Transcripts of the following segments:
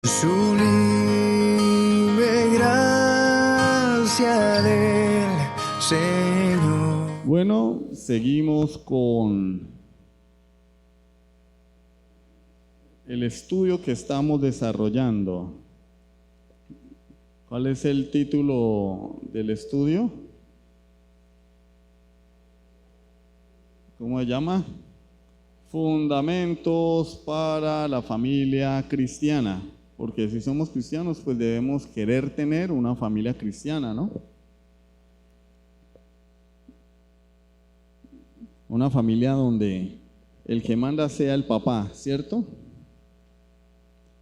Sublime gracia del Señor. Bueno, seguimos con el estudio que estamos desarrollando. ¿Cuál es el título del estudio? ¿Cómo se llama? Fundamentos para la familia cristiana. Porque si somos cristianos, pues debemos querer tener una familia cristiana, ¿no? Una familia donde el que manda sea el papá, ¿cierto?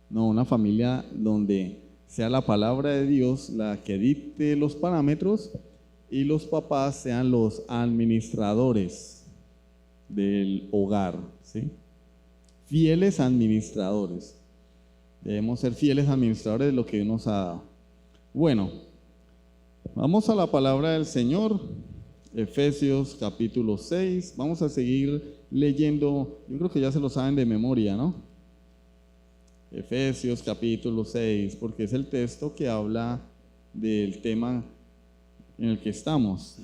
No, una familia donde sea la palabra de Dios la que dicte los parámetros y los papás sean los administradores del hogar, ¿sí? Fieles administradores. Debemos ser fieles administradores de lo que Dios nos ha dado. Bueno, vamos a la palabra del Señor, Efesios capítulo 6. Vamos a seguir leyendo, yo creo que ya se lo saben de memoria, ¿no? Efesios capítulo 6, porque es el texto que habla del tema en el que estamos.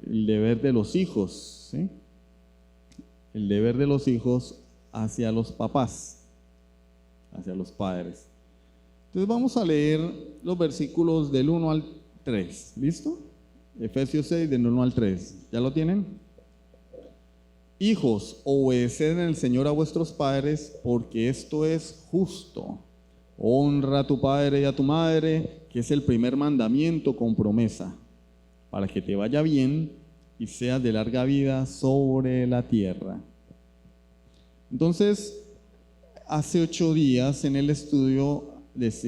El deber de los hijos, ¿sí? El deber de los hijos hacia los papás, hacia los padres. Entonces vamos a leer los versículos del 1 al 3, ¿listo? Efesios 6, del 1 al 3, ¿ya lo tienen? Hijos, obedeced en el Señor a vuestros padres, porque esto es justo. Honra a tu padre y a tu madre, que es el primer mandamiento con promesa, para que te vaya bien y seas de larga vida sobre la tierra. Entonces, hace 8 días en el estudio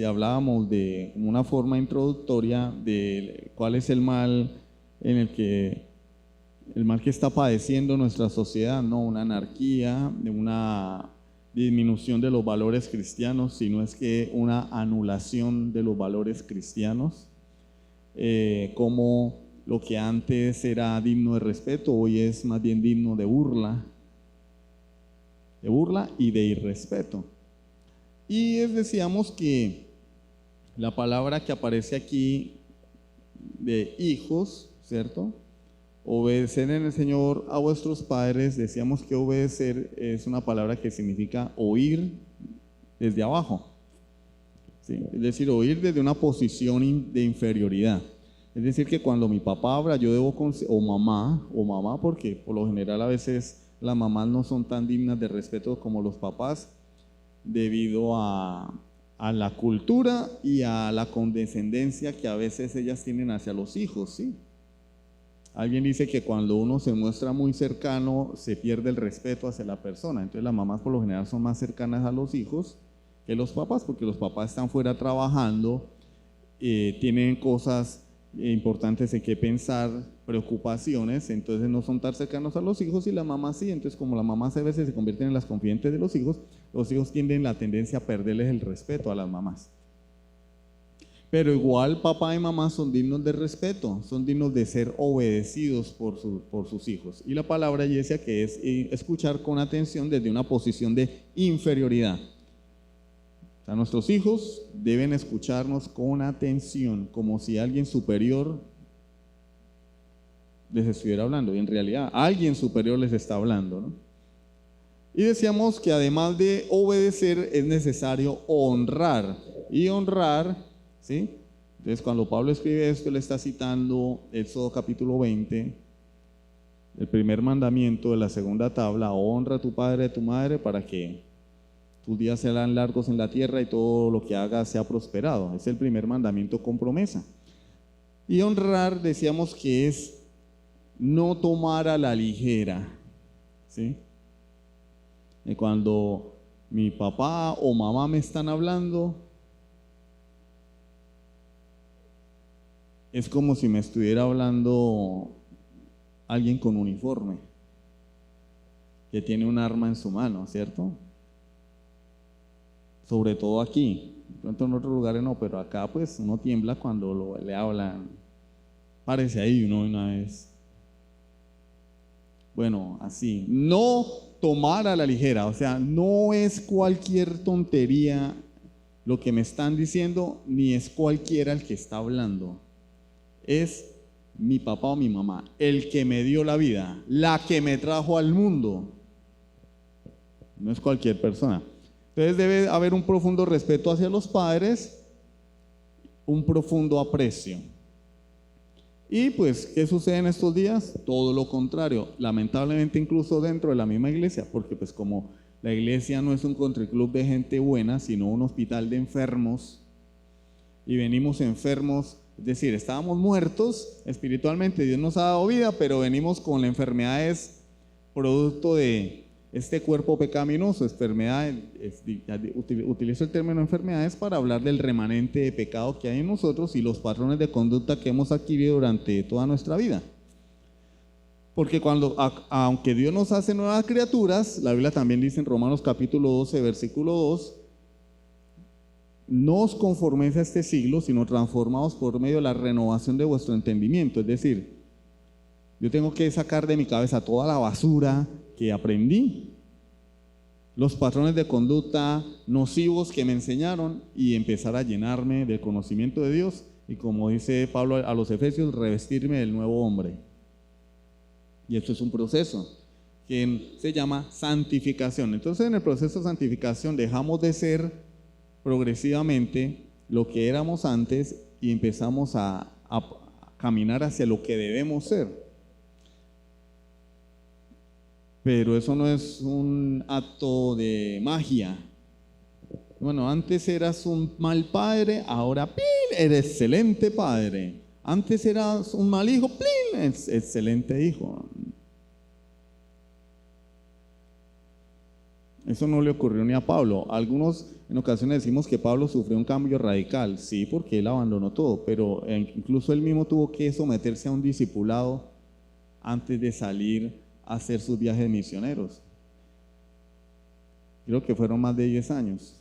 hablábamos de una forma introductoria de cuál es el mal que está padeciendo nuestra sociedad, no una anarquía, una disminución de los valores cristianos, sino es que una anulación de los valores cristianos, como lo que antes era digno de respeto, hoy es más bien digno de burla y de irrespeto. Y decíamos que la palabra que aparece aquí de hijos, ¿cierto? Obedecer en el Señor a vuestros padres, decíamos que obedecer es una palabra que significa oír desde abajo, ¿sí? Es decir, oír desde una posición de inferioridad. Es decir, que cuando mi papá habla, yo debo, o mamá, porque por lo general a veces las mamás no son tan dignas de respeto como los papás, debido a la cultura y a la condescendencia que a veces ellas tienen hacia los hijos, ¿sí? Alguien dice que cuando uno se muestra muy cercano, se pierde el respeto hacia la persona. Entonces las mamás por lo general son más cercanas a los hijos que los papás, porque los papás están fuera trabajando, tienen cosas importantes en que pensar, preocupaciones, entonces no son tan cercanos a los hijos, y la mamá sí. Entonces, como las mamás a veces se convierten en las confidentes de los hijos tienen la tendencia a perderles el respeto a las mamás. Pero igual papá y mamá son dignos de respeto, son dignos de ser obedecidos por sus hijos. Y la palabra decía que es escuchar con atención desde una posición de inferioridad. O sea, nuestros hijos deben escucharnos con atención, como si alguien superior les estuviera hablando, y en realidad alguien superior les está hablando, ¿no? Y decíamos que además de obedecer es necesario honrar, y honrar, ¿sí? Entonces cuando Pablo escribe esto, él está citando Éxodo capítulo 20, el primer mandamiento de la segunda tabla: honra a tu padre y a tu madre para que tus días sean largos en la tierra y todo lo que hagas sea prosperado. Es el primer mandamiento con promesa. Y honrar, decíamos que es no tomar a la ligera, ¿sí? Y cuando mi papá o mamá me están hablando, es como si me estuviera hablando alguien con uniforme, que tiene un arma en su mano, ¿cierto? Sobre todo aquí, de pronto en otros lugares no, pero acá pues uno tiembla cuando le hablan. Párese ahí uno una vez. Bueno, así, no tomar a la ligera. O sea, no es cualquier tontería lo que me están diciendo, ni es cualquiera el que está hablando. Es mi papá o mi mamá, el que me dio la vida, la que me trajo al mundo. No es cualquier persona. Entonces debe haber un profundo respeto hacia los padres, un profundo aprecio. Y pues, ¿qué sucede en estos días? Todo lo contrario, lamentablemente incluso dentro de la misma iglesia, porque pues como la iglesia no es un country club de gente buena, sino un hospital de enfermos, y venimos enfermos, es decir, estábamos muertos espiritualmente, Dios nos ha dado vida, pero venimos con las enfermedades producto de este cuerpo pecaminoso. Enfermedades, utilizo el término enfermedades para hablar del remanente de pecado que hay en nosotros y los patrones de conducta que hemos adquirido durante toda nuestra vida. Porque aunque Dios nos hace nuevas criaturas, la Biblia también dice en Romanos capítulo 12, versículo 2, no os conforméis a este siglo, sino transformaos por medio de la renovación de vuestro entendimiento. Es decir, yo tengo que sacar de mi cabeza toda la basura que aprendí, los patrones de conducta nocivos que me enseñaron, y empezar a llenarme del conocimiento de Dios, y como dice Pablo a los Efesios, revestirme del nuevo hombre. Y esto es un proceso que se llama santificación. Entonces, en el proceso de santificación dejamos de ser progresivamente lo que éramos antes y empezamos a caminar hacia lo que debemos ser. Pero eso no es un acto de magia. Bueno, antes eras un mal padre, ahora ¡pin!, eres excelente padre. Antes eras un mal hijo, ¡plin!, es excelente hijo. Eso no le ocurrió ni a Pablo. Algunos en ocasiones decimos que Pablo sufrió un cambio radical, sí, porque él abandonó todo, pero incluso él mismo tuvo que someterse a un discipulado antes de salir a hacer sus viajes misioneros. Creo que fueron más de 10 años.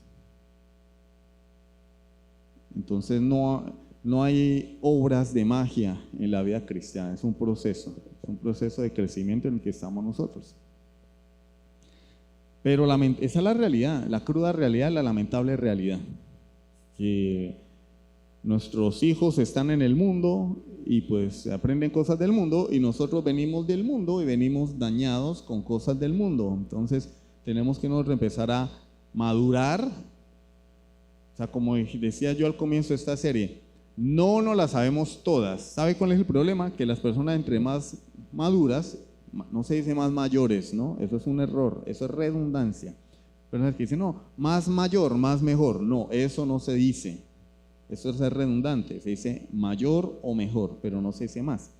Entonces no hay obras de magia en la vida cristiana, es un proceso de crecimiento en el que estamos nosotros. Pero esa es la realidad, la cruda realidad, la lamentable realidad, que nuestros hijos están en el mundo y pues aprenden cosas del mundo, y nosotros venimos del mundo y venimos dañados con cosas del mundo. Entonces tenemos que empezar a madurar. O sea, como decía yo al comienzo de esta serie, no nos las sabemos todas. ¿Sabe cuál es el problema? Que las personas entre más maduras, no se dice más mayores, ¿no? Eso es un error, eso es redundancia. Personas que dicen, no, más mayor, más mejor. No, eso no se dice. Eso es redundante. Se dice mayor o mejor, pero no se dice más.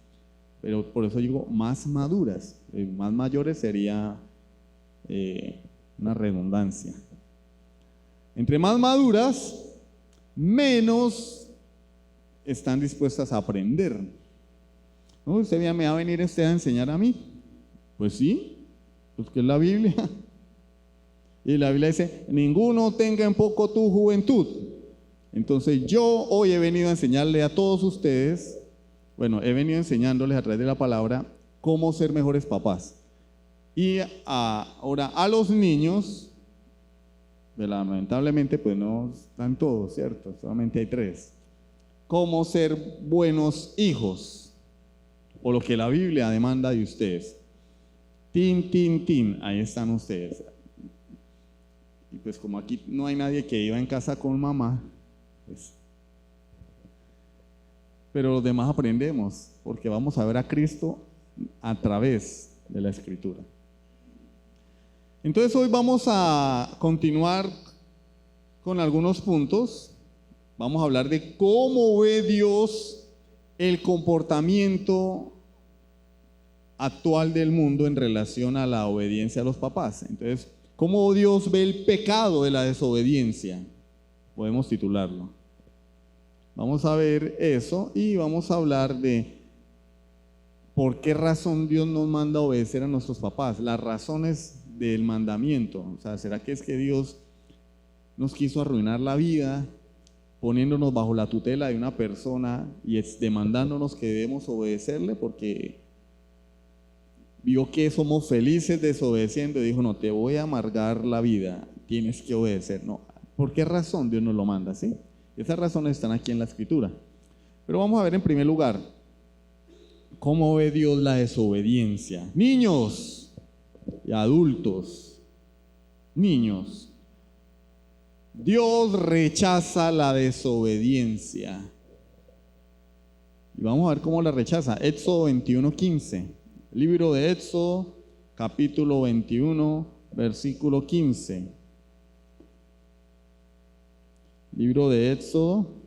Pero por eso digo más maduras. Más mayores sería una redundancia. Entre más maduras, menos están dispuestas a aprender. ¿No? Usted me va a venir a enseñar a mí. Pues sí, pues que es la Biblia. Y la Biblia dice, ninguno tenga en poco tu juventud. Entonces yo hoy he venido a enseñarle a todos ustedes, he venido enseñándoles a través de la palabra cómo ser mejores papás. Y ahora a los niños, lamentablemente pues no están todos, ¿cierto? Solamente hay 3. Cómo ser buenos hijos, o lo que la Biblia demanda de ustedes. Tin, ahí están ustedes. Y pues como aquí no hay nadie que iba en casa con mamá, pues, pero los demás aprendemos, porque vamos a ver a Cristo a través de la Escritura. Entonces hoy vamos a continuar con algunos puntos. Vamos a hablar de cómo ve Dios el comportamiento actual del mundo en relación a la obediencia a los papás. Entonces, ¿cómo Dios ve el pecado de la desobediencia? Podemos titularlo. Vamos a ver eso y vamos a hablar de por qué razón Dios nos manda a obedecer a nuestros papás, las razones del mandamiento. O sea, ¿será que es que Dios nos quiso arruinar la vida poniéndonos bajo la tutela de una persona y demandándonos que debemos obedecerle? Porque vio que somos felices desobedeciendo y dijo, no, te voy a amargar la vida, tienes que obedecer. No, ¿por qué razón Dios nos lo manda? ¿Sí? Esas razones están aquí en la Escritura. Pero vamos a ver en primer lugar, ¿cómo ve Dios la desobediencia? Niños y adultos, niños, Dios rechaza la desobediencia. Y vamos a ver cómo la rechaza. Éxodo 21:15. Libro de Éxodo, capítulo 21, versículo 15. Libro de Éxodo.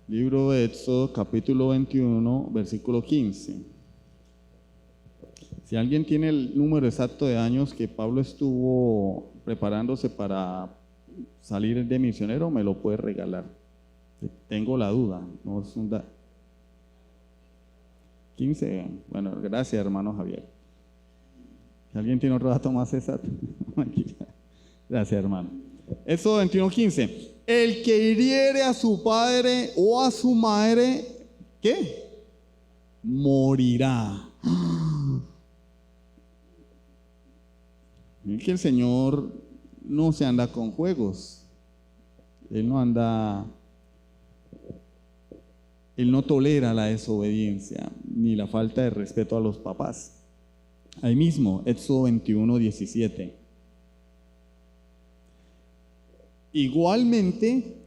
Libro de Éxodo, capítulo 21, versículo 15. Si alguien tiene el número exacto de años que Pablo estuvo preparándose para salir de misionero, me lo puede regalar. Tengo la duda, no es un 15. Bueno, gracias, hermano Javier. Si alguien tiene otro dato más exacto. Gracias, hermano. Éxodo 21:15. El que hiriere a su padre o a su madre, ¿qué? Morirá. Es que el Señor no se anda con juegos. Él no tolera la desobediencia ni la falta de respeto a los papás. Ahí mismo, Éxodo 21:17. Igualmente,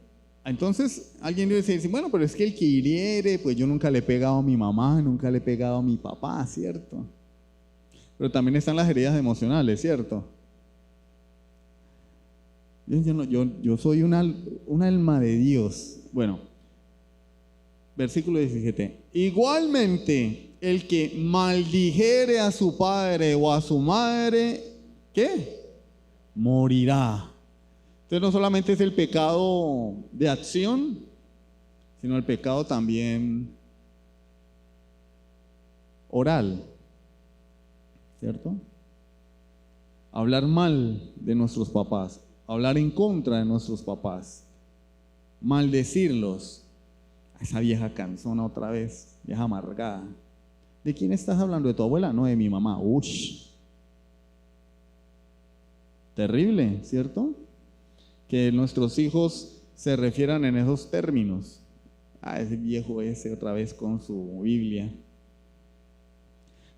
entonces alguien debe decir, bueno, pero es que el que hiriere, pues yo nunca le he pegado a mi mamá, nunca le he pegado a mi papá, ¿cierto? Pero también están las heridas emocionales, ¿cierto? Yo soy un alma de Dios. Bueno, versículo 17. Igualmente, el que maldijere a su padre o a su madre, ¿qué? Morirá. Entonces no solamente es el pecado de acción, sino el pecado también oral, ¿cierto? Hablar mal de nuestros papás, hablar en contra de nuestros papás, maldecirlos. Esa vieja cansona otra vez, vieja amargada. ¿De quién estás hablando? ¿De tu abuela? No, de mi mamá. Ush. Terrible, ¿cierto? Que nuestros hijos se refieran en esos términos. Ese viejo ese otra vez con su Biblia.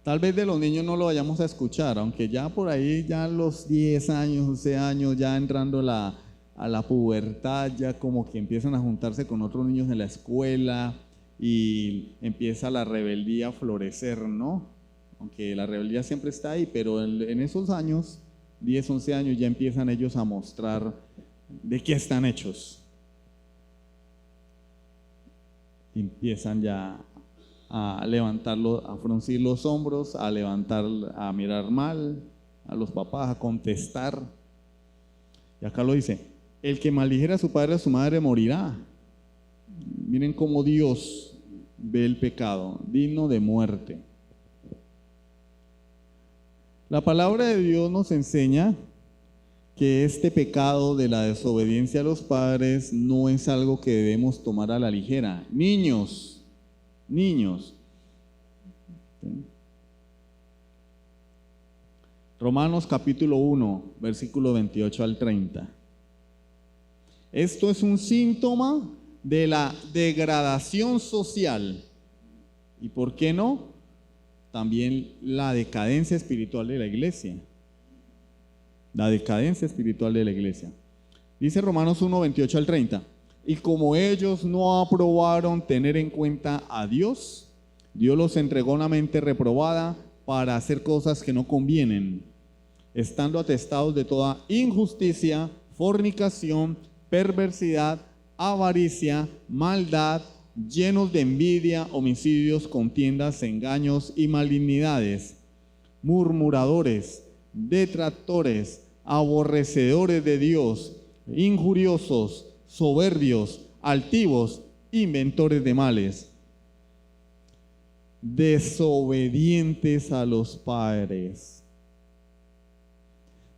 Tal vez de los niños no lo vayamos a escuchar, aunque ya por ahí, ya a los 10 años, 11 años, ya entrando a la pubertad, ya como que empiezan a juntarse con otros niños en la escuela y empieza la rebeldía a florecer, ¿no? Aunque la rebeldía siempre está ahí, pero en esos años, 10, 11 años, ya empiezan ellos a mostrar ¿de qué están hechos? Empiezan ya a levantarlo, a fruncir los hombros, a mirar mal a los papás, a contestar. Y acá lo dice, el que maldijera a su padre o a su madre morirá. Miren cómo Dios ve el pecado, digno de muerte. La palabra de Dios nos enseña que este pecado de la desobediencia a los padres no es algo que debemos tomar a la ligera. Niños. Romanos capítulo 1, versículo 28 al 30. Esto es un síntoma de la degradación social. ¿Y por qué no? También la decadencia espiritual de la iglesia. La decadencia espiritual de la iglesia. Dice Romanos 1, 28 al 30. Y como ellos no aprobaron tener en cuenta a Dios, Dios los entregó a una mente reprobada para hacer cosas que no convienen, estando atestados de toda injusticia, fornicación, perversidad, avaricia, maldad, llenos de envidia, homicidios, contiendas, engaños y malignidades, murmuradores, detractores, aborrecedores de Dios, injuriosos, soberbios, altivos, inventores de males, desobedientes a los padres,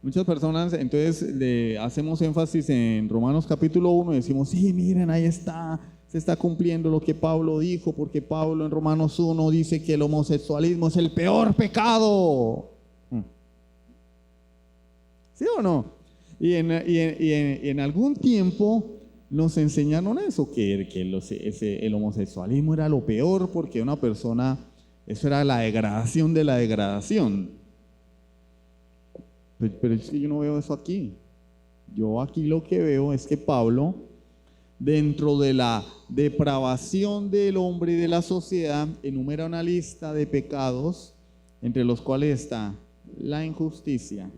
Muchas personas, entonces, hacemos énfasis en Romanos capítulo 1 y decimos, sí, miren, ahí está, se está cumpliendo lo que Pablo dijo, porque Pablo en Romanos 1 dice que el homosexualismo es el peor pecado. ¿Sí o no? Y en algún tiempo nos enseñaron eso, que el homosexualismo era lo peor porque una persona, eso era la degradación de la degradación. Pero es que yo no veo eso aquí. Yo aquí lo que veo es que Pablo, dentro de la depravación del hombre y de la sociedad, enumera una lista de pecados, entre los cuales está la injusticia.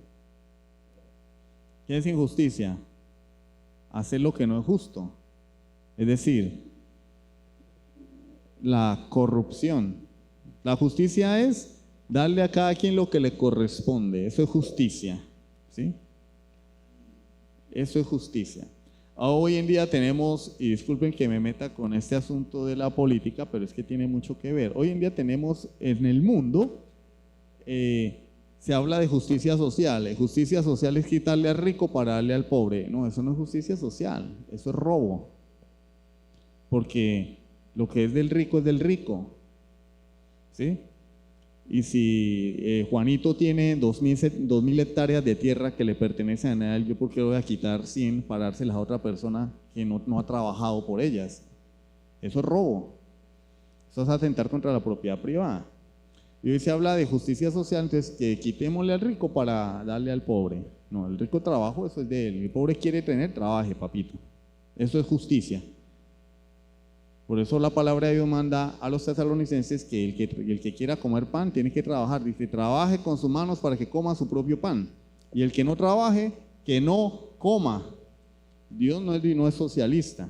¿Qué es injusticia? Hacer lo que no es justo. Es decir, la corrupción. La justicia es darle a cada quien lo que le corresponde. Eso es justicia, ¿sí? Eso es justicia. Hoy en día tenemos, y disculpen que me meta con este asunto de la política, pero es que tiene mucho que ver. Hoy en día tenemos en el mundo, se habla de justicia social. Justicia social es quitarle al rico para darle al pobre. No, eso no es justicia social, eso es robo. Porque lo que es del rico, ¿sí? Y si Juanito tiene 2.000 hectáreas de tierra que le pertenecen a él, ¿yo por qué voy a quitar 100 para dárselas a otra persona que no ha trabajado por ellas? Eso es robo. Eso es atentar contra la propiedad privada. Y hoy se habla de justicia social, entonces que quitémosle al rico para darle al pobre. No, el rico trabajo, eso es de él. El pobre quiere tener, trabaje, papito. Eso es justicia. Por eso la palabra de Dios manda a los tesalonicenses que el que quiera comer pan tiene que trabajar. Dice, trabaje con sus manos para que coma su propio pan. Y el que no trabaje, que no coma. Dios no es socialista.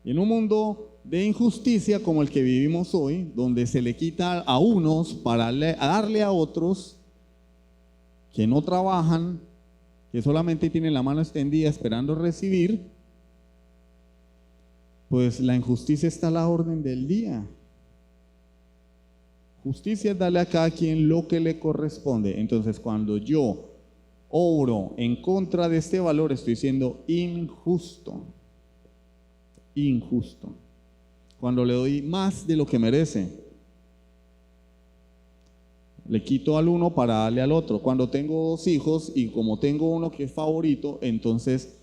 Y en un mundo de injusticia como el que vivimos hoy, donde se le quita a unos para darle a otros que no trabajan, que solamente tienen la mano extendida esperando recibir, pues la injusticia está a la orden del día. Justicia es darle a cada quien lo que le corresponde. Entonces, cuando yo obro en contra de este valor, estoy siendo injusto. Injusto. Cuando le doy más de lo que merece, le quito al uno para darle al otro. Cuando tengo 2 hijos y como tengo uno que es favorito, entonces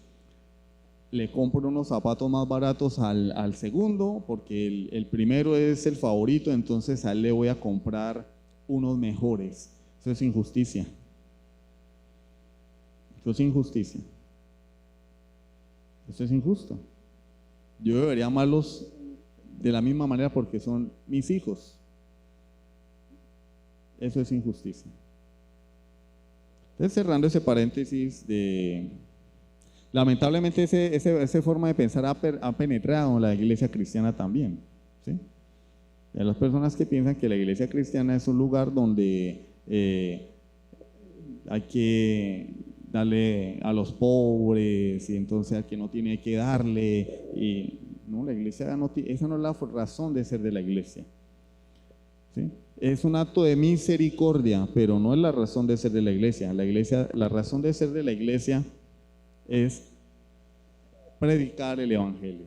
le compro unos zapatos más baratos al segundo, porque el primero es el favorito, entonces a él le voy a comprar unos mejores. Eso es injusticia. Eso es injusticia. Eso es injusto. Yo debería amarlos de la misma manera porque son mis hijos. Eso es injusticia. Entonces, cerrando ese paréntesis lamentablemente esa forma de pensar ha penetrado en la iglesia cristiana también, ¿sí? Y a las personas que piensan que la iglesia cristiana es un lugar donde hay que darle a los pobres y entonces al que no tiene que darle, y no, la iglesia esa no es la razón de ser de la iglesia, ¿sí? Es un acto de misericordia, pero no es la razón de ser de la iglesia. La razón de ser de la iglesia es predicar el evangelio,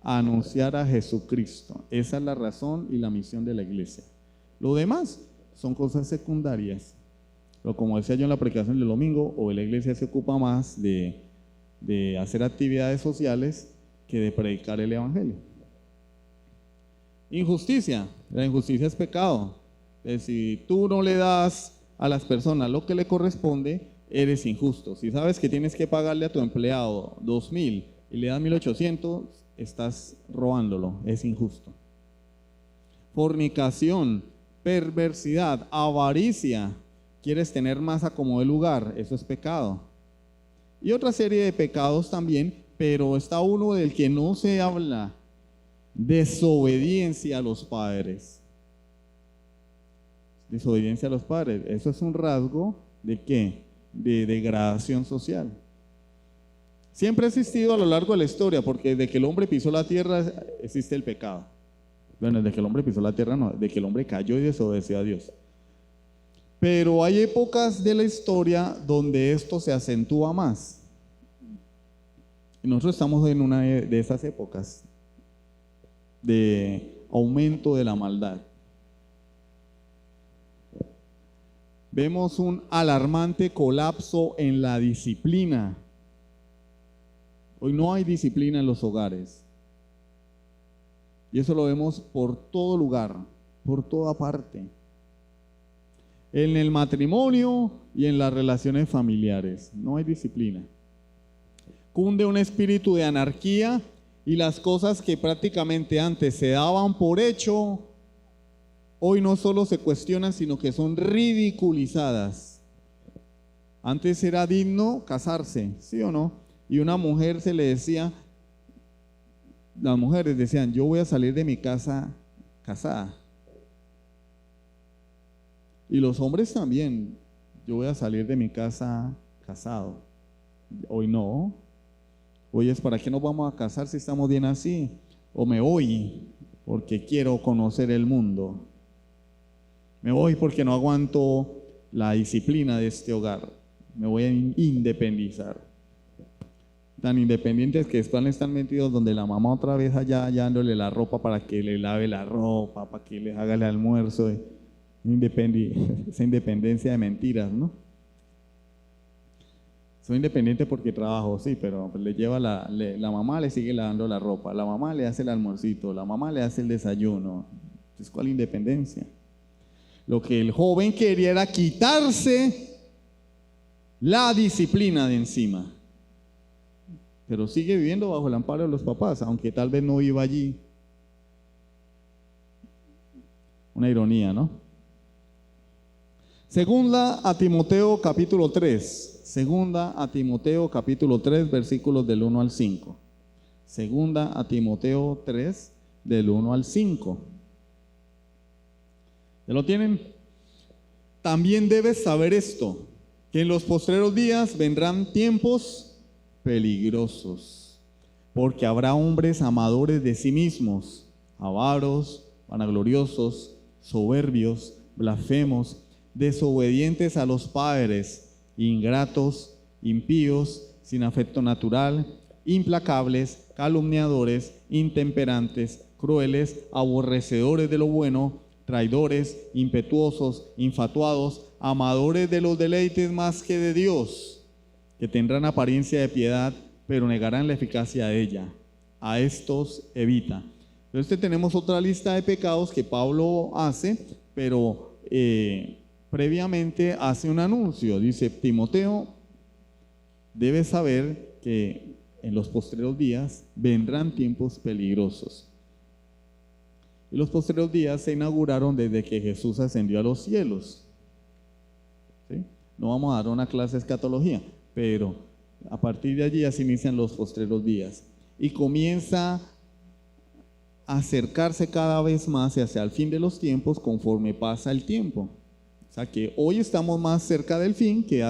anunciar a Jesucristo. Esa es la razón y la misión de la iglesia. Lo demás son cosas secundarias. Pero como decía yo en la predicación del domingo, hoy la iglesia se ocupa más de hacer actividades sociales que de predicar el evangelio. Injusticia. La injusticia es pecado. Si tú no le das a las personas lo que le corresponde, eres injusto. Si sabes que tienes que pagarle a tu empleado 2.000 y le das 1.800, estás robándolo, es injusto. Fornicación, perversidad, avaricia, quieres tener más a como de lugar, eso es pecado. Y otra serie de pecados también, pero está uno del que no se habla: desobediencia a los padres. Desobediencia a los padres, eso es un rasgo ¿de qué? De degradación social. Siempre ha existido a lo largo de la historia, porque desde que el hombre pisó la tierra existe el pecado. Bueno, desde que el hombre pisó la tierra no, desde que el hombre cayó y desobedeció a Dios. Pero hay épocas de la historia donde esto se acentúa más. Y nosotros estamos en una de esas épocas de aumento de la maldad. Vemos un alarmante colapso en la disciplina. Hoy no hay disciplina en los hogares. Y eso lo vemos por todo lugar, por toda parte. En el matrimonio y en las relaciones familiares. No hay disciplina. Cunde un espíritu de anarquía y las cosas que prácticamente antes se daban por hecho, hoy no solo se cuestionan, sino que son ridiculizadas. Antes era digno casarse, ¿sí o no? Y una mujer se le decía, las mujeres decían, yo voy a salir de mi casa casada. Y los hombres también, yo voy a salir de mi casa casado. Hoy no. Hoy es, ¿para qué nos vamos a casar si estamos bien así? O me voy porque quiero conocer el mundo. Me voy porque no aguanto la disciplina de este hogar. Me voy a independizar. Tan independientes que están metidos donde la mamá otra vez allá hallándole la ropa para que le lave la ropa, para que les haga el almuerzo. Esa independencia de mentiras, ¿no? Soy independiente porque trabajo, sí, pero le lleva la mamá le sigue lavando la ropa, la mamá le hace el almuercito, la mamá le hace el desayuno. Entonces, ¿cuál independencia? Lo que el joven quería era quitarse la disciplina de encima. Pero sigue viviendo bajo el amparo de los papás, aunque tal vez no viva allí. Una ironía, ¿no? Segunda a Timoteo capítulo 3. Segunda a Timoteo capítulo 3, versículos del 1 al 5. Segunda a Timoteo 3, del 1 al 5. ¿Ya lo tienen? También debes saber esto, que en los postreros días vendrán tiempos peligrosos, porque habrá hombres amadores de sí mismos, avaros, vanagloriosos, soberbios, blasfemos, desobedientes a los padres, ingratos, impíos, sin afecto natural, implacables, calumniadores, intemperantes, crueles, aborrecedores de lo bueno, traidores, impetuosos, infatuados, amadores de los deleites más que de Dios, que tendrán apariencia de piedad, pero negarán la eficacia de ella. A estos evita. Entonces tenemos otra lista de pecados que Pablo hace, pero previamente hace un anuncio. Dice, Timoteo, debes saber que en los postreros días vendrán tiempos peligrosos. Y los postreros días se inauguraron desde que Jesús ascendió a los cielos. ¿Sí? No vamos a dar una clase de escatología, pero a partir de allí ya se inician los postreros días. Y comienza a acercarse cada vez más hacia el fin de los tiempos conforme pasa el tiempo. O sea que hoy estamos más cerca del fin que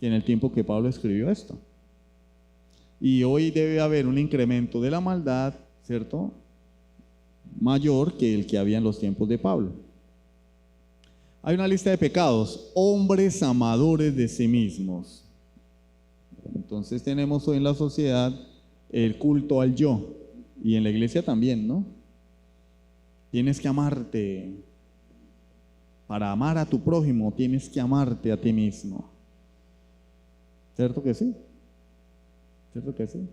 en el tiempo que Pablo escribió esto. Y hoy debe haber un incremento de la maldad, ¿cierto? Mayor que el que había en los tiempos de Pablo. Hay una lista de pecados, hombres amadores de sí mismos. Entonces tenemos hoy en la sociedad el culto al yo, y en la iglesia también, ¿no? Tienes que amarte. Para amar a tu prójimo tienes que amarte a ti mismo. ¿Cierto que sí? ¿Cierto que sí?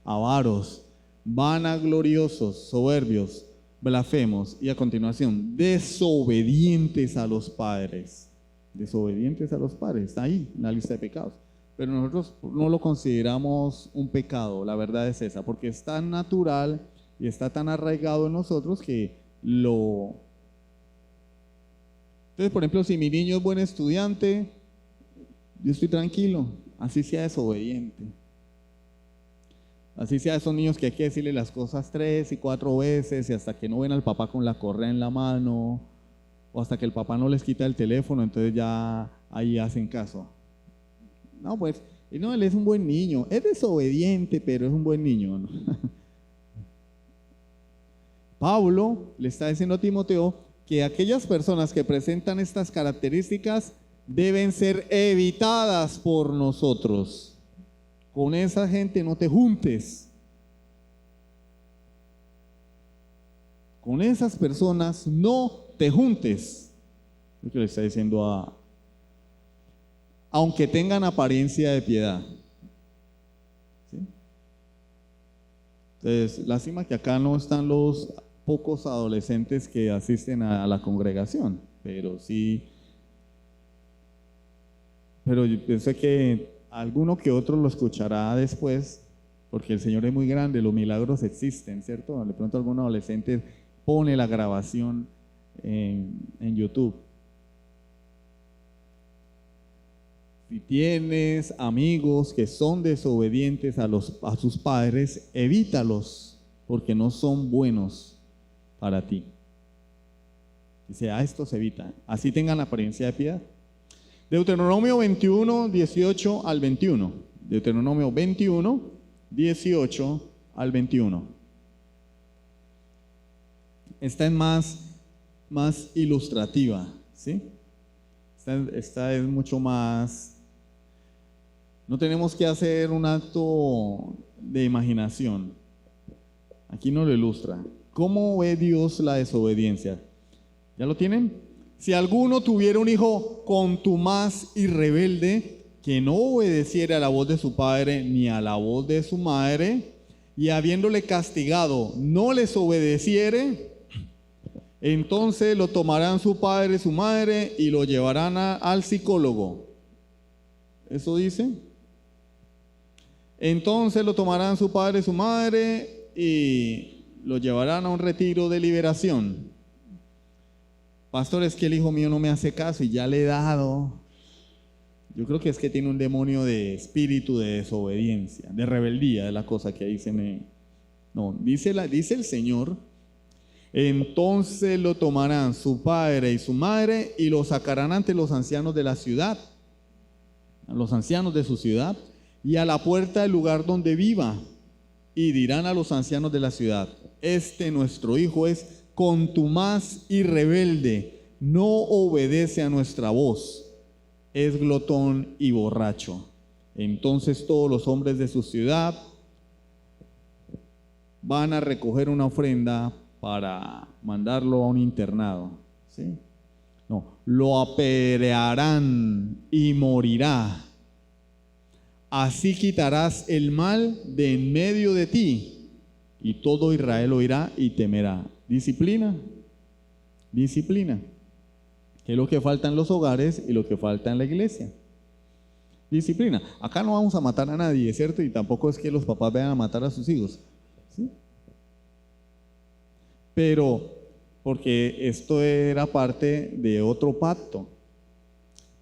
Avaros, vanagloriosos, soberbios, blasfemos, y a continuación, desobedientes a los padres. Desobedientes a los padres, está ahí en la lista de pecados. Pero nosotros no lo consideramos un pecado, la verdad es esa, porque es tan natural y está tan arraigado en nosotros que lo... Entonces, por ejemplo, si mi niño es buen estudiante, yo estoy tranquilo, así sea desobediente. Así sea esos niños que hay que decirle las cosas 3 y 4 veces y hasta que no ven al papá con la correa en la mano o hasta que el papá no les quita el teléfono, entonces ya ahí hacen caso. No, pues, no, él es un buen niño, es desobediente, pero es un buen niño, ¿no? Pablo le está diciendo a Timoteo que aquellas personas que presentan estas características deben ser evitadas por nosotros. Con esa gente no te juntes. Con esas personas no te juntes. Lo que le está diciendo aunque tengan apariencia de piedad. ¿Sí? Entonces, lástima que acá no están los pocos adolescentes que asisten a la congregación, pero sí, pero yo pienso que alguno que otro lo escuchará después, porque el Señor es muy grande, los milagros existen, ¿cierto? De pronto algún adolescente pone la grabación en YouTube. Si tienes amigos que son desobedientes a sus padres, evítalos, porque no son buenos para ti. Dice, esto se evita. Así tengan apariencia de piedad. Deuteronomio 21, 18 al 21. Deuteronomio 21, 18 al 21. Esta es más ilustrativa, ¿sí? Esta es mucho más. No tenemos que hacer un acto de imaginación. Aquí nos lo ilustra. ¿Cómo ve Dios la desobediencia? ¿Ya lo tienen? Si alguno tuviera un hijo contumaz y rebelde, que no obedeciera a la voz de su padre ni a la voz de su madre, y habiéndole castigado no les obedeciere, entonces lo tomarán su padre y su madre y lo llevarán al psicólogo. ¿Eso dice? Entonces lo tomarán su padre y su madre y lo llevarán a un retiro de liberación. Pastor, es que el hijo mío no me hace caso y ya le he dado. Yo creo que es que tiene un demonio de espíritu de desobediencia, de rebeldía, es la cosa que dicen. No, dice el Señor. Entonces lo tomarán su padre y su madre y lo sacarán ante los ancianos de la ciudad, a los ancianos de su ciudad, y a la puerta del lugar donde viva, y dirán a los ancianos de la ciudad: este nuestro hijo es contumaz y rebelde, no obedece a nuestra voz, es glotón y borracho. Entonces todos los hombres de su ciudad van a recoger una ofrenda para mandarlo a un internado, ¿sí? No, lo apedrearán y morirá. Así quitarás el mal de en medio de ti, y todo Israel oirá y temerá. Disciplina, disciplina, que es lo que falta en los hogares y lo que falta en la iglesia. Disciplina. Acá no vamos a matar a nadie, ¿cierto? Y tampoco es que los papás vayan a matar a sus hijos, ¿sí? Pero, porque esto era parte de otro pacto.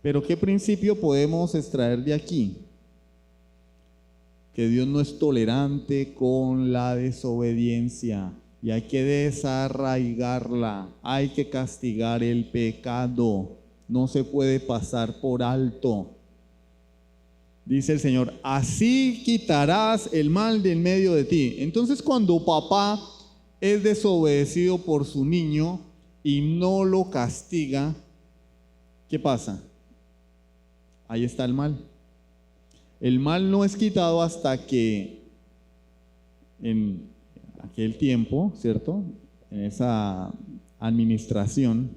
Pero ¿qué principio podemos extraer de aquí? Que Dios no es tolerante con la desobediencia y hay que desarraigarla, hay que castigar el pecado, no se puede pasar por alto. Dice el Señor, así quitarás el mal de en medio de ti. Entonces, cuando papá es desobedecido por su niño y no lo castiga, ¿qué pasa? Ahí está el mal. El mal no es quitado hasta que en aquel tiempo, ¿cierto? En esa administración,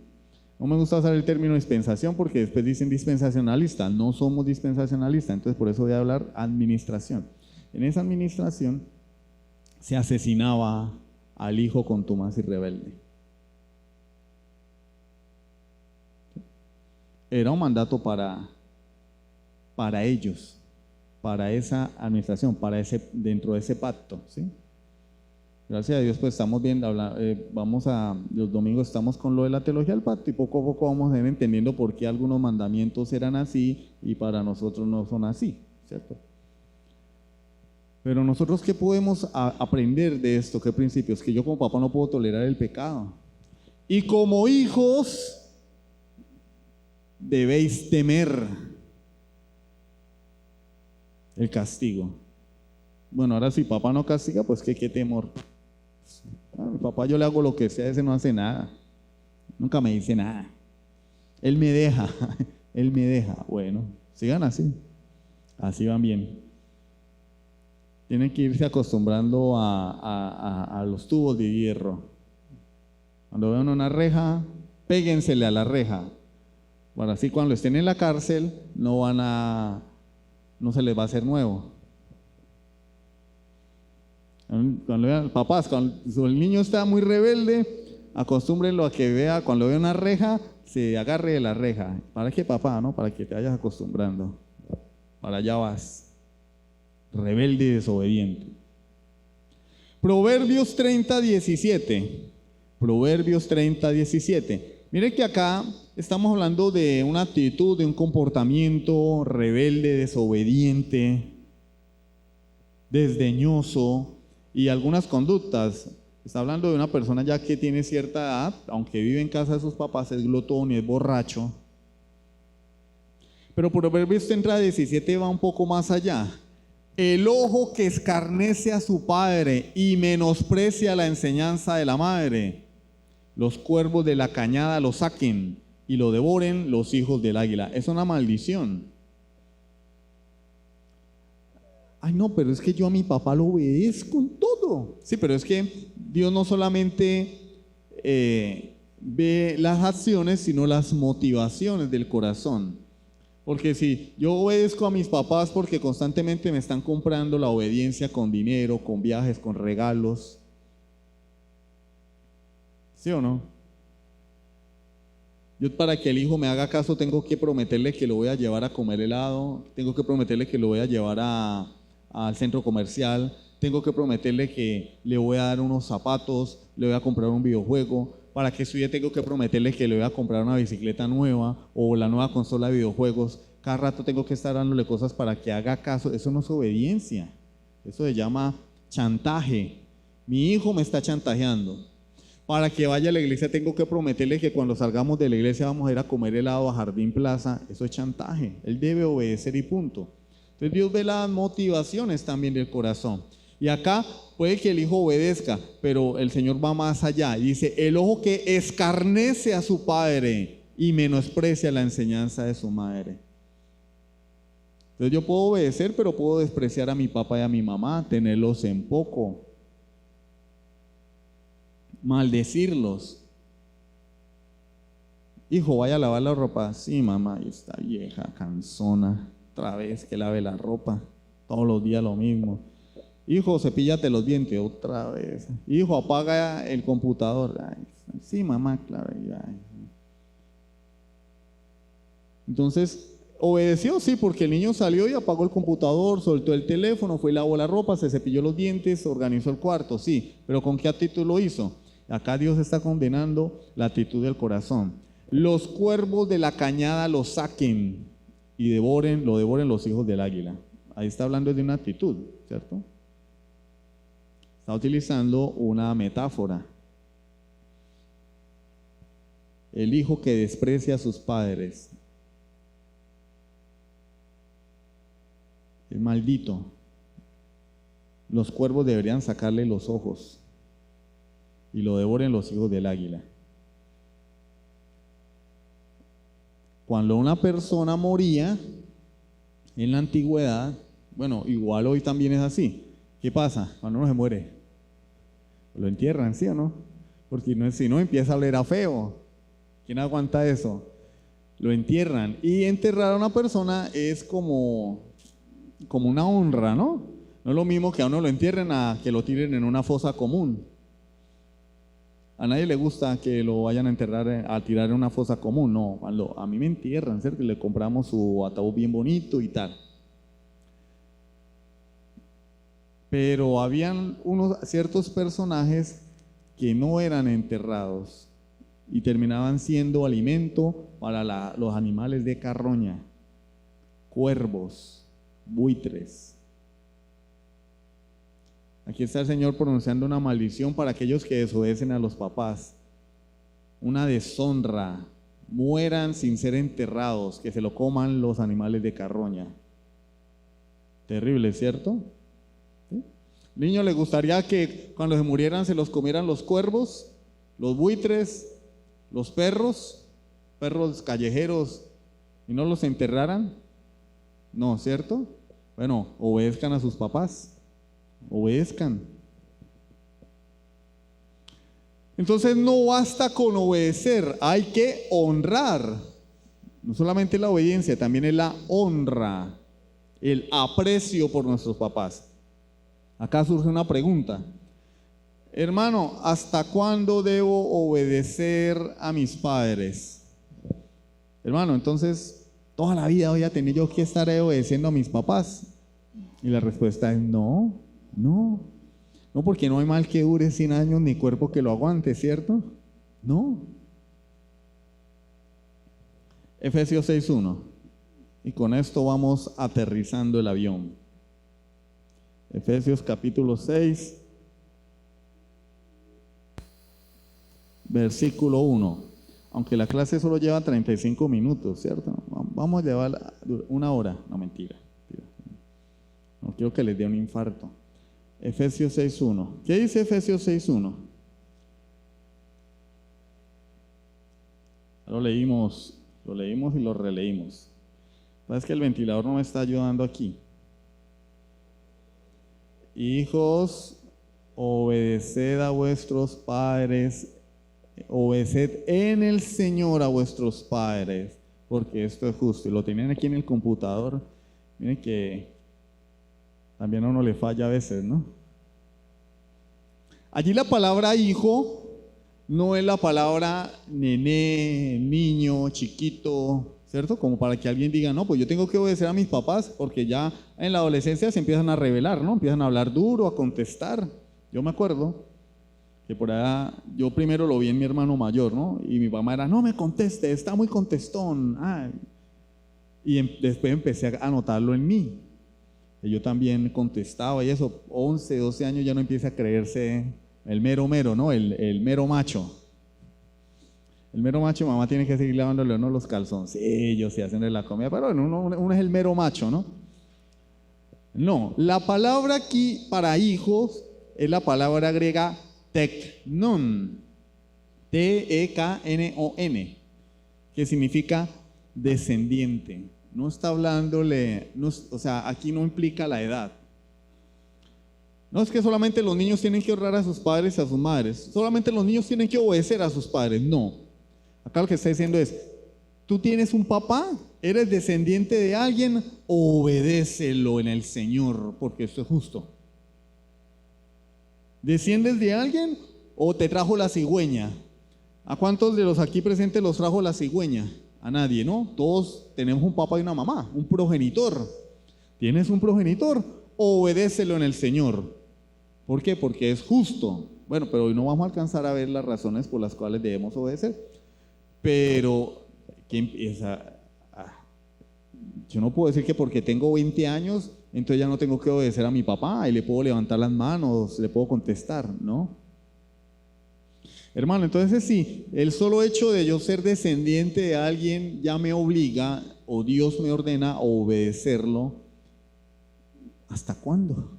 no me gusta usar el término dispensación porque después dicen dispensacionalista, no somos dispensacionalistas, entonces por eso voy a hablar administración. En esa administración se asesinaba al hijo contumaz y rebelde. Era un mandato para ellos, para esa administración, dentro de ese pacto, ¿sí? Gracias a Dios, pues estamos viendo, los domingos estamos con lo de la teología del pacto y poco a poco vamos a ir entendiendo por qué algunos mandamientos eran así y para nosotros no son así, ¿cierto? Pero nosotros, ¿qué podemos aprender de esto? ¿Qué principios? Que yo como papá no puedo tolerar el pecado. Y como hijos, debéis temer el castigo. Bueno, ahora si papá no castiga, pues qué temor. Mi papá yo le hago lo que sea, ese no hace nada. Nunca me dice nada. Él me deja, él me deja. Bueno, sigan así. Así van bien. Tienen que irse acostumbrando a los tubos de hierro. Cuando vean una reja, péguensele a la reja. Para así cuando estén en la cárcel no se les va a hacer nuevo. Cuando vean, papás, cuando el niño está muy rebelde, acostúmbrenlo a que vea, cuando vea una reja, se agarre de la reja. ¿Para qué, papá? ¿No? Para que te vayas acostumbrando. Para allá vas. Rebelde y desobediente. Proverbios 30:17. Proverbios 30:17. Mire que acá estamos hablando de una actitud, de un comportamiento rebelde, desobediente, desdeñoso y algunas conductas. Está hablando de una persona ya que tiene cierta edad, aunque vive en casa de sus papás, es glotón y es borracho. Pero Proverbios 30:17 va un poco más allá. El ojo que escarnece a su padre y menosprecia la enseñanza de la madre, los cuervos de la cañada lo saquen y lo devoren los hijos del águila. Es una maldición. Ay, no, pero es que yo a mi papá lo obedezco en todo. Sí, pero es que Dios no solamente ve las acciones, sino las motivaciones del corazón. Porque si yo obedezco a mis papás porque constantemente me están comprando la obediencia con dinero, con viajes, con regalos, ¿sí o no? Yo para que el hijo me haga caso tengo que prometerle que lo voy a llevar a comer helado, tengo que prometerle que lo voy a llevar al centro comercial, tengo que prometerle que le voy a dar unos zapatos, le voy a comprar un videojuego. Para que estudie tengo que prometerle que le voy a comprar una bicicleta nueva o la nueva consola de videojuegos. Cada rato tengo que estar dándole cosas para que haga caso. Eso no es obediencia. Eso se llama chantaje. Mi hijo me está chantajeando. Para que vaya a la iglesia tengo que prometerle que cuando salgamos de la iglesia vamos a ir a comer helado a Jardín Plaza. Eso es chantaje. Él debe obedecer y punto. Entonces Dios ve las motivaciones también del corazón. Y acá puede que el hijo obedezca, pero el Señor va más allá. Y dice, el ojo que escarnece a su padre y menosprecia la enseñanza de su madre. Entonces yo puedo obedecer, pero puedo despreciar a mi papá y a mi mamá, tenerlos en poco, maldecirlos. Hijo, vaya a lavar la ropa. Sí, mamá, y esta vieja cansona, otra vez que lave la ropa, todos los días lo mismo. Hijo, cepíllate los dientes otra vez. Hijo, apaga el computador. Ay, sí, mamá, claro. Ay. Entonces, obedeció, sí, porque el niño salió y apagó el computador, soltó el teléfono, fue y lavó la ropa, se cepilló los dientes, organizó el cuarto, sí. Pero ¿con qué actitud lo hizo? Acá Dios está condenando la actitud del corazón. Los cuervos de la cañada lo saquen y lo devoren los hijos del águila. Ahí está hablando de una actitud, ¿cierto? Está utilizando una metáfora. El hijo que desprecia a sus padres es maldito. Los cuervos deberían sacarle los ojos y lo devoren los hijos del águila. Cuando una persona moría en la antigüedad, bueno, igual hoy también es así. ¿Qué pasa cuando uno se muere? Lo entierran, ¿sí o no? Porque si no empieza a oler a feo. ¿Quién aguanta eso? Lo entierran. Y enterrar a una persona es como una honra, ¿no? No es lo mismo que a uno lo entierren a que lo tiren en una fosa común. A nadie le gusta que lo vayan a enterrar, a tirar en una fosa común. No, a mí me entierran, ¿cierto? Le compramos su ataúd bien bonito y tal. Pero habían ciertos personajes que no eran enterrados y terminaban siendo alimento para los animales de carroña, cuervos, buitres. Aquí está el Señor pronunciando una maldición para aquellos que desobedecen a los papás, una deshonra, mueran sin ser enterrados, que se lo coman los animales de carroña. Terrible, ¿cierto? Niño, ¿le gustaría que cuando se murieran se los comieran los cuervos, los buitres, los perros callejeros, y no los enterraran? No, ¿cierto? Bueno, obedezcan a sus papás, obedezcan. Entonces no basta con obedecer, hay que honrar. No solamente la obediencia, también es la honra, el aprecio por nuestros papás. Acá surge una pregunta. Hermano, ¿hasta cuándo debo obedecer a mis padres? Hermano, entonces, ¿toda la vida voy a tener yo que estar obedeciendo a mis papás? Y la respuesta es no, porque no hay mal que dure 100 años ni cuerpo que lo aguante, ¿cierto? No. Efesios 6:1. Y con esto vamos aterrizando el avión. Efesios capítulo 6, versículo 1. Aunque la clase solo lleva 35 minutos, ¿cierto? Vamos a llevar 1 hora. No, mentira. No quiero que les dé un infarto. Efesios 6:1. ¿Qué dice Efesios 6:1? Lo leímos y lo releímos. Es que el ventilador no me está ayudando aquí. Hijos, obedeced a vuestros padres, obedeced en el Señor a vuestros padres, porque esto es justo. Y lo tienen aquí en el computador. Miren que también a uno le falla a veces, ¿no? Allí la palabra hijo no es la palabra nené, niño, chiquito, ¿cierto? Como para que alguien diga, no, pues yo tengo que obedecer a mis papás, porque ya en la adolescencia se empiezan a rebelar, ¿no? Empiezan a hablar duro, a contestar. Yo me acuerdo que por allá, yo primero lo vi en mi hermano mayor, ¿no? Y mi mamá era, no me conteste, está muy contestón. Después empecé a notarlo en mí. Y yo también contestaba y eso, 11, 12 años ya no empieza a creerse el mero mero, ¿no? El mero macho. El mero macho, mamá tiene que seguir lavándole uno los calzoncillos y haciendo la comida, pero bueno, uno es el mero macho, ¿no? No, la palabra aquí para hijos es la palabra griega teknon, T-E-K-N-O-N, que significa descendiente. No está hablándole, o sea, aquí no implica la edad. No es que solamente los niños tienen que honrar a sus padres y a sus madres, solamente los niños tienen que obedecer a sus padres, no. Acá lo que está diciendo es, tú tienes un papá, eres descendiente de alguien, obedécelo en el Señor, porque esto es justo. ¿Desciendes de alguien o te trajo la cigüeña? ¿A cuántos de los aquí presentes los trajo la cigüeña? A nadie, ¿no? Todos tenemos un papá y una mamá, un progenitor. ¿Tienes un progenitor? Obedécelo en el Señor. ¿Por qué? Porque es justo. Bueno, pero hoy no vamos a alcanzar a ver las razones por las cuales debemos obedecer. Pero, ¿qué empieza? Yo no puedo decir que porque tengo 20 años, entonces ya no tengo que obedecer a mi papá y le puedo levantar las manos, le puedo contestar, ¿no? Hermano, entonces sí, el solo hecho de yo ser descendiente de alguien ya me obliga, o Dios me ordena a obedecerlo. ¿Hasta cuándo?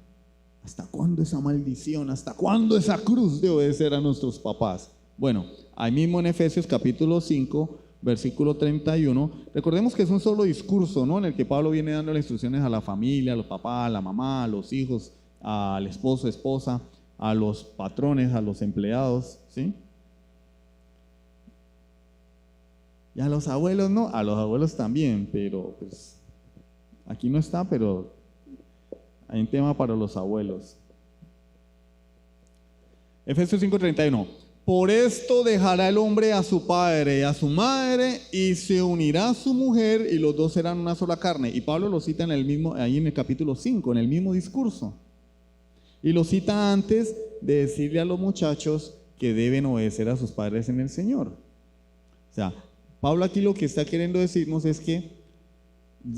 ¿Hasta cuándo esa maldición? ¿Hasta cuándo esa cruz de obedecer a nuestros papás? Bueno, ahí mismo en Efesios capítulo 5, versículo 31, recordemos que es un solo discurso, ¿no? En el que Pablo viene dando las instrucciones a la familia, a los papás, a la mamá, a los hijos, al esposo, esposa, a los patrones, a los empleados, ¿sí? Y a los abuelos no, a los abuelos también, pero pues aquí no está, pero hay un tema para los abuelos. Efesios 5:31. Por esto dejará el hombre a su padre y a su madre y se unirá a su mujer y los dos serán una sola carne. Y Pablo lo cita ahí en el capítulo 5, en el mismo discurso. Y lo cita antes de decirle a los muchachos que deben obedecer a sus padres en el Señor. O sea, Pablo aquí lo que está queriendo decirnos es que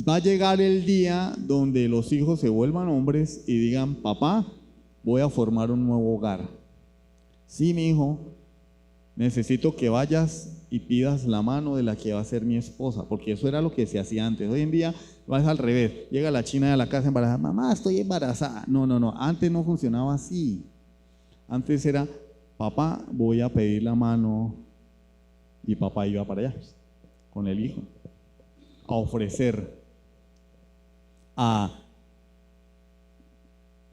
va a llegar el día donde los hijos se vuelvan hombres y digan, papá, voy a formar un nuevo hogar. Sí, mi hijo, necesito que vayas y pidas la mano de la que va a ser mi esposa, porque eso era lo que se hacía antes. Hoy en día vas al revés, llega la china de la casa embarazada, mamá, estoy embarazada. No, antes no funcionaba así. Antes era, papá, voy a pedir la mano y papá iba para allá con el hijo a ofrecer, a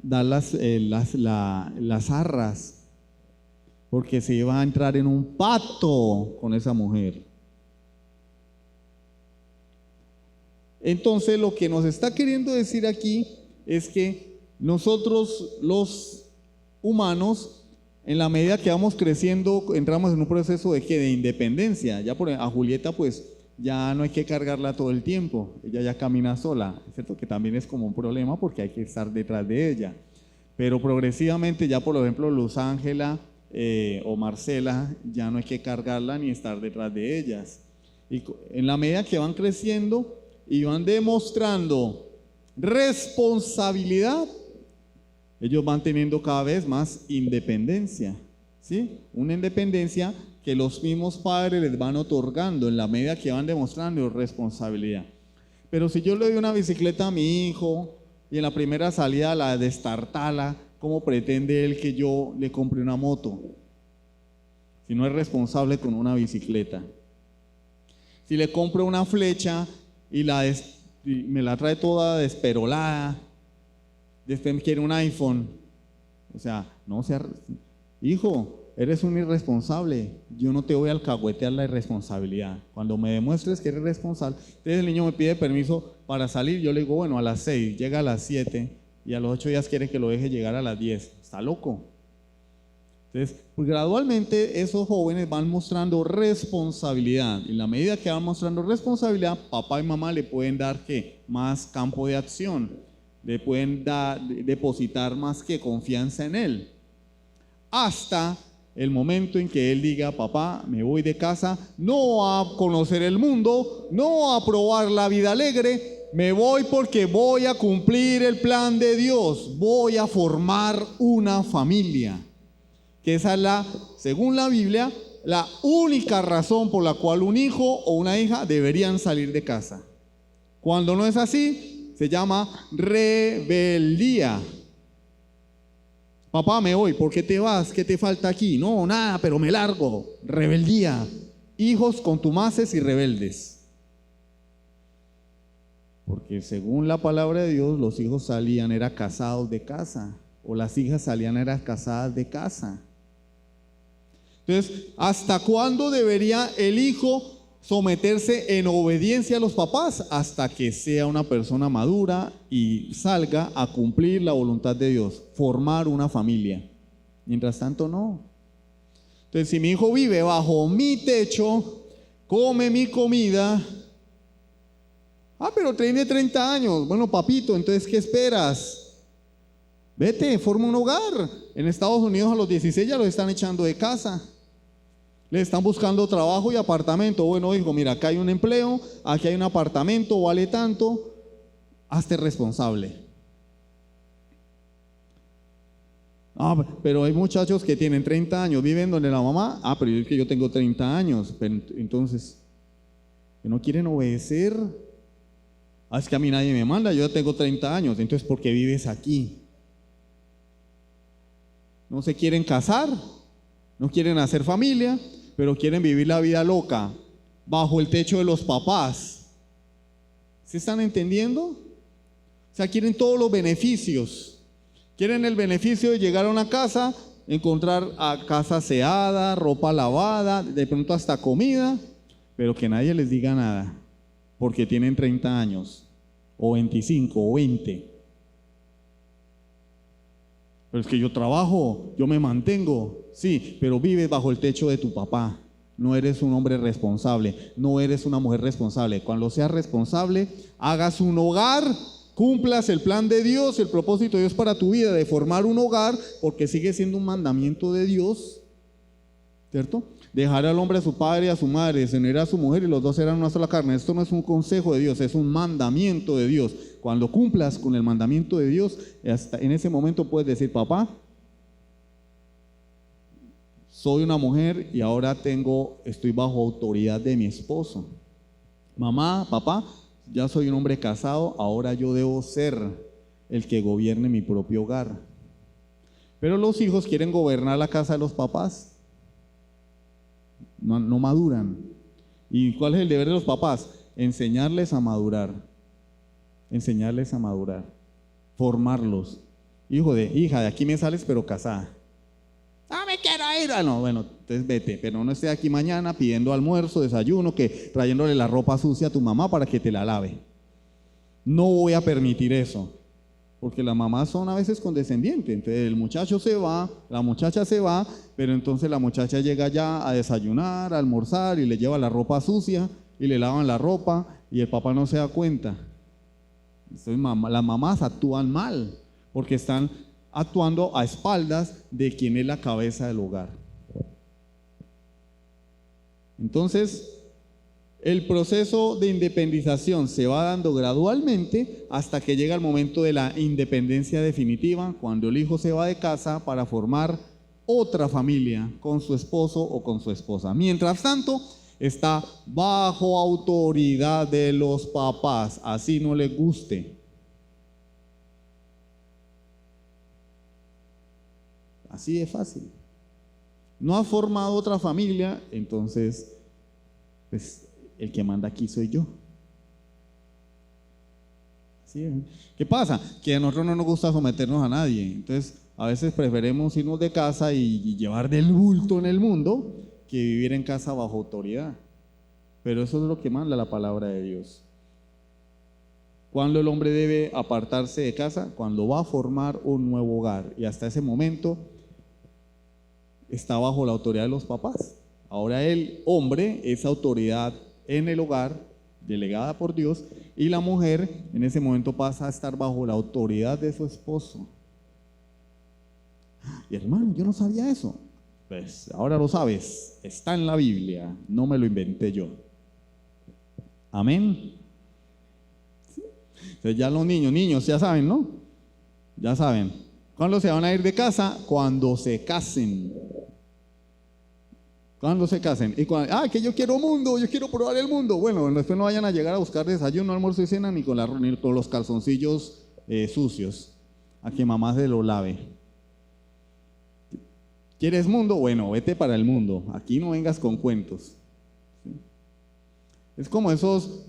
dar las arras, porque se iba a entrar en un pacto con esa mujer. Entonces, lo que nos está queriendo decir aquí es que nosotros, los humanos, en la medida que vamos creciendo, entramos en un proceso de independencia. Ya a Julieta, pues, ya no hay que cargarla todo el tiempo, ella ya camina sola, ¿cierto? Que también es como un problema porque hay que estar detrás de ella. Pero progresivamente, ya por ejemplo, Luz Ángela o Marcela, ya no hay que cargarla ni estar detrás de ellas. Y en la medida que van creciendo y van demostrando responsabilidad, ellos van teniendo cada vez más independencia, ¿sí? Una independencia que los mismos padres les van otorgando en la medida que van demostrando responsabilidad. Pero si yo le doy una bicicleta a mi hijo y en la primera salida la destartala, ¿cómo pretende él que yo le compre una moto? Si no es responsable con una bicicleta. Si le compro una flecha y me la trae toda desperolada, después quiere un iPhone, o sea, no sea, hijo, eres un irresponsable, yo no te voy a alcahuetear la irresponsabilidad. Cuando me demuestres que eres responsable, entonces el niño me pide permiso para salir, yo le digo, bueno, a las 6, llega a las 7 y a los 8 días quiere que lo deje llegar a las 10, está loco. Entonces, pues gradualmente esos jóvenes van mostrando responsabilidad. En la medida que van mostrando responsabilidad, papá y mamá le pueden dar ¿qué? Más campo de acción, le pueden depositar más que confianza en él. Hasta el momento en que él diga, papá, me voy de casa, no a conocer el mundo, no a probar la vida alegre, me voy porque voy a cumplir el plan de Dios, voy a formar una familia. Que esa es según la Biblia, la única razón por la cual un hijo o una hija deberían salir de casa. Cuando no es así, se llama rebeldía. Papá, me voy, ¿por qué te vas? ¿Qué te falta aquí? No, nada, pero me largo. Rebeldía. Hijos contumaces y rebeldes. Porque según la palabra de Dios, los hijos salían, eran casados de casa. O las hijas salían, eran casadas de casa. Entonces, ¿hasta cuándo debería el hijo someterse en obediencia a los papás? Hasta que sea una persona madura y salga a cumplir la voluntad de Dios, formar una familia. Mientras tanto, no. Entonces, si mi hijo vive bajo mi techo, come mi comida, pero tiene 30 años, bueno, papito, entonces, ¿qué esperas? Vete, forma un hogar. En Estados Unidos a los 16 ya los están echando de casa. Le están buscando trabajo y apartamento. Bueno, hijo, mira, acá hay un empleo, aquí hay un apartamento, vale tanto, hazte responsable. Pero hay muchachos que tienen 30 años, viven donde la mamá, pero es que yo tengo 30 años, pero entonces, que no quieren obedecer. Es que a mí nadie me manda, yo ya tengo 30 años, entonces ¿por qué vives aquí? No se quieren casar, no quieren hacer familia, pero quieren vivir la vida loca bajo el techo de los papás. ¿Se están entendiendo? O sea, quieren todos los beneficios. Quieren el beneficio de llegar a una casa, encontrar a casa aseada, ropa lavada, de pronto hasta comida, pero que nadie les diga nada, porque tienen 30 años, o 25, o 20. Pero es que yo trabajo, yo me mantengo. Sí, pero vives bajo el techo de tu papá. No eres un hombre responsable, no eres una mujer responsable. Cuando seas responsable, hagas un hogar, cumplas el plan de Dios, el propósito de Dios para tu vida, de formar un hogar, porque sigue siendo un mandamiento de Dios, ¿cierto? Dejar al hombre a su padre y a su madre, se unirá a su mujer y los dos serán una sola carne. Esto no es un consejo de Dios, es un mandamiento de Dios. Cuando cumplas con el mandamiento de Dios, hasta en ese momento puedes decir, papá, soy una mujer y ahora estoy bajo autoridad de mi esposo. Mamá, papá, ya soy un hombre casado, ahora yo debo ser el que gobierne mi propio hogar. Pero los hijos quieren gobernar la casa de los papás. no maduran. ¿Y cuál es el deber de los papás? Enseñarles a madurar, formarlos. Hijo de hija, de aquí me sales pero casada. ¡Ah, me quiero ir! Ah, no, bueno, entonces vete, pero no esté aquí mañana pidiendo almuerzo, desayuno, que trayéndole la ropa sucia a tu mamá para que te la lave. No voy a permitir eso, porque las mamás son a veces condescendientes. Entonces el muchacho se va, la muchacha se va, pero entonces la muchacha llega ya a desayunar, a almorzar y le lleva la ropa sucia y le lavan la ropa y el papá no se da cuenta. Entonces las mamás actúan mal, porque están actuando a espaldas de quien es la cabeza del hogar. Entonces, el proceso de independización se va dando gradualmente hasta que llega el momento de la independencia definitiva, cuando el hijo se va de casa para formar otra familia con su esposo o con su esposa. Mientras tanto, está bajo autoridad de los papás, así no les guste. Así de fácil. No has formado otra familia, entonces, pues el que manda aquí soy yo. Así es. ¿Qué pasa? Que a nosotros no nos gusta someternos a nadie. Entonces, a veces preferimos irnos de casa y llevar del bulto en el mundo que vivir en casa bajo autoridad. Pero eso es lo que manda la palabra de Dios. ¿Cuándo el hombre debe apartarse de casa? Cuando va a formar un nuevo hogar. Y hasta ese momento está bajo la autoridad de los papás. Ahora el hombre es autoridad en el hogar, delegada por Dios, y la mujer en ese momento pasa a estar bajo la autoridad de su esposo. Y hermano, yo no sabía eso. Pues ahora lo sabes, está en la Biblia, no me lo inventé yo. Amén. Entonces ya los niños ya saben, ¿no? Ya saben. ¿Cuándo se van a ir de casa? Cuando se casen. Cuando se casen. Y cuando, que yo quiero mundo, yo quiero probar el mundo. Bueno, después no vayan a llegar a buscar desayuno, almuerzo y cena ni con los calzoncillos sucios, a que mamá se lo lave. ¿Quieres mundo? Bueno, vete para el mundo. Aquí no vengas con cuentos. ¿Sí? Es como esos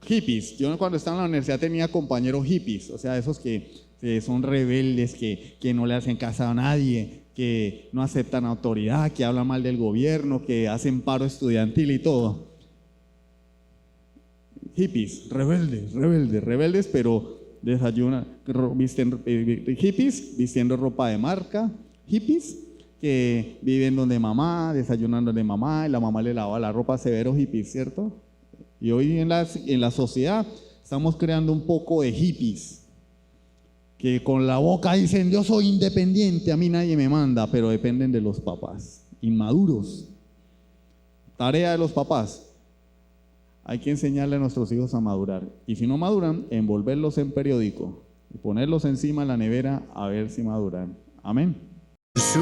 hippies. Yo cuando estaba en la universidad tenía compañeros hippies, o sea, esos que son rebeldes, que no le hacen caso a nadie, que no aceptan autoridad, que hablan mal del gobierno, que hacen paro estudiantil y todo. Hippies, rebeldes, pero desayunan, hippies vistiendo ropa de marca, hippies que viven donde mamá, desayunando donde mamá, y la mamá le lava la ropa, severos hippies, ¿cierto? Y hoy en la sociedad estamos creando un poco de hippies, que con la boca dicen, yo soy independiente, a mí nadie me manda, pero dependen de los papás, inmaduros. Tarea de los papás, hay que enseñarle a nuestros hijos a madurar, y si no maduran, envolverlos en periódico y ponerlos encima de la nevera a ver si maduran. Amén. Su